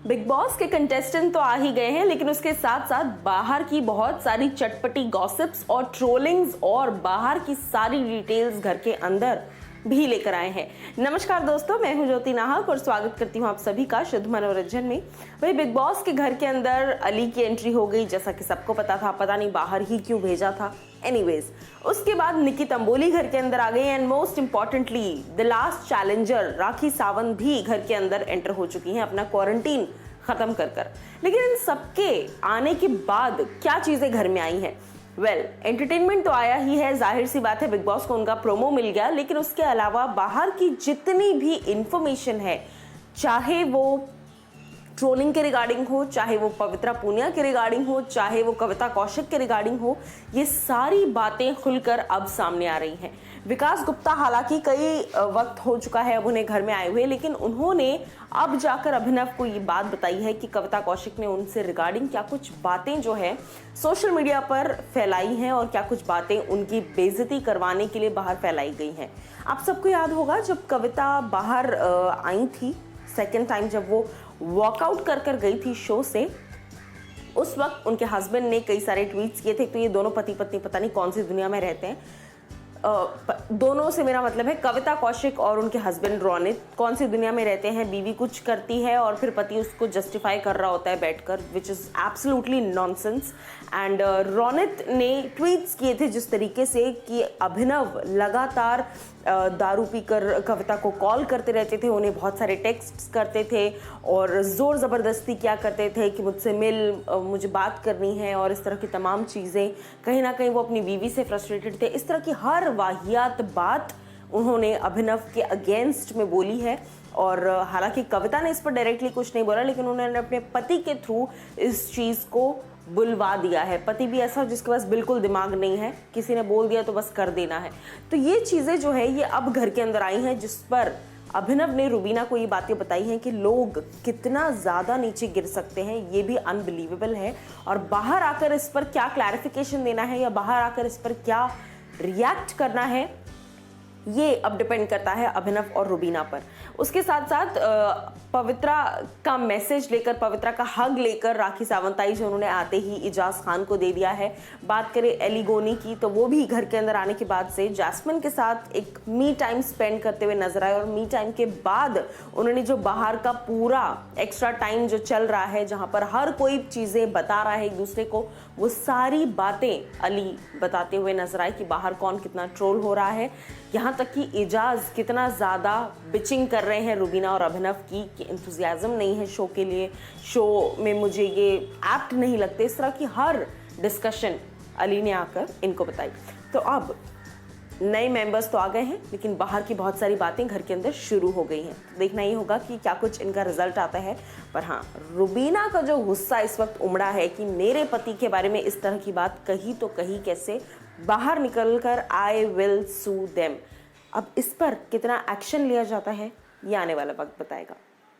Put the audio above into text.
Big boss के contestant तो आ ही गए हैं, लेकिन उसके साथ साथ बाहर की बहुत सारी चटपटी गॉसिप्स और ट्रोलिंग्स और बाहर की सारी डिटेल्स घर के अंदर भी लेकर आए हैं। नमस्कार दोस्तों, मैं हूं ज्योति नाहक और स्वागत करती हूं आप सभी का शुद्ध मनोरंजन में। वही बिग बॉस के घर के अंदर अली की एंट्री हो गई, जैसा कि सबको पता था, पता नहीं बाहर ही क्यों भेजा था। एनीवेज, उसके बाद निकी तंबोली घर के अंदर आ गई and most importantly the last challenger Rakhi Sawant भी घर के अंदर एंटर हो चुकी हैं अपना क्वारंटीन खत्म कर। लेकिन इन सबके आने के बाद क्या चीजें घर में आई हैं? एंटरटेनमेंट तो आया ही है, जाहिर सी बात है, बिग बॉस को उनका प्रोमो मिल गया, लेकिन उसके अलावा बाहर की जितनी भी इंफॉर्मेशन है, चाहे वो ट्रोलिंग के रिगार्डिंग हो, चाहे वो पवित्रा पूनिया के रिगार्डिंग हो, चाहे वो कविता कौशिक के रिगार्डिंग हो, ये सारी बातें खुलकर अब सामने आ रही हैं। विकास गुप्ता हालांकि कई वक्त हो चुका है अब उन्हें घर में आए हुए, लेकिन उन्होंने अब जाकर अभिनव को ये बात बताई है कि कविता कौशिक ने उनसे रिगार्डिंग क्या कुछ बातें जो है सोशल मीडिया पर फैलाई हैं और क्या कुछ बातें उनकी बेइज्जती करवाने के लिए बाहर फैलाई गई हैं। आप सबको याद होगा जब कविता बाहर आई थी सेकेंड टाइम, जब वो वॉकआउट कर गई थी शो से, उस वक्त उनके हस्बैंड ने कई सारे ट्वीट्स किए थे। तो ये दोनों पति पत्नी पता नहीं कौन सी दुनिया में रहते हैं। दोनों से मेरा मतलब है कविता कौशिक और उनके हस्बैंड रोनित कौन सी दुनिया में रहते हैं। बीवी कुछ करती है और फिर पति उसको जस्टिफाई कर रहा होता है बैठकर, which is absolutely nonsense. And Ronit ने ट्वीट्स किए थे जिस तरीके से कि अभिनव लगातार दारू पीकर कविता को कॉल करते रहते थे, उन्हें बहुत सारे टेक्स्ट्स करते थे और ज़ोर ज़बरदस्ती क्या करते थे कि मुझसे मिल, मुझे बात करनी है, और इस तरह की तमाम चीज़ें। कहीं ना कहीं वो अपनी बीवी से फ्रस्ट्रेटेड थे। इस तरह की हर वाहियात बात उन्होंने अभिनव के अगेंस्ट में बोली है। और हालांकि कविता ने इस पर डायरेक्टली कुछ नहीं बोला, लेकिन उन्होंने अपने पति के थ्रू इस चीज़ को बुलवा दिया है। पति भी ऐसा जिसके पास बिल्कुल दिमाग नहीं है, किसी ने बोल दिया तो बस कर देना है। तो ये चीज़ें जो है ये अब घर के अंदर आई हैं, जिस पर अभिनव ने रुबीना को ये बातें बताई हैं कि लोग कितना ज़्यादा नीचे गिर सकते हैं, ये भी अनबिलीवेबल है। और बाहर आकर इस पर क्या क्लैरिफिकेशन देना है या बाहर आकर इस पर क्या रिएक्ट करना है, ये अब डिपेंड करता है अभिनव और रुबीना पर। उसके साथ साथ पवित्रा का मैसेज लेकर, पवित्रा का हग लेकर राखी सावंत आई, जो उन्होंने आते ही इजाज खान को दे दिया है। बात करें एलिगोनी की, तो वो भी घर के अंदर आने के बाद से जैस्मिन के साथ एक मी टाइम स्पेंड करते हुए नजर आए। और मी टाइम के बाद उन्होंने जो बाहर का पूरा एक्स्ट्रा टाइम जो चल रहा है, जहाँ पर हर कोई चीज़ें बता रहा है एक दूसरे को, वो सारी बातें अली बताते हुए नजर आए कि बाहर कौन कितना ट्रोल हो रहा है। यहाँ तक कि इजाज कितना ज़्यादा बिचिंग कर रहे हैं रुबीना और अभिनव की कि एंथुजियाज्म नहीं है शो के लिए, शो में मुझे ये एप्ट नहीं लगते। इस तरह की हर डिस्कशन अली ने आकर इनको बताई। तो अब नए मेंबर्स तो आ गए हैं, लेकिन बाहर की बहुत सारी बातें घर के अंदर शुरू हो गई हैं। देखना ही होगा कि क्या कुछ इनका रिजल्ट आता है। पर हाँ, रुबीना का जो गुस्सा इस वक्त उमड़ा है कि मेरे पति के बारे में इस तरह की बात कही तो कही कैसे, बाहर निकलकर आई विल सू देम। अब इस पर कितना एक्शन लिया जाता है ये आने वाला वक्त बताएगा।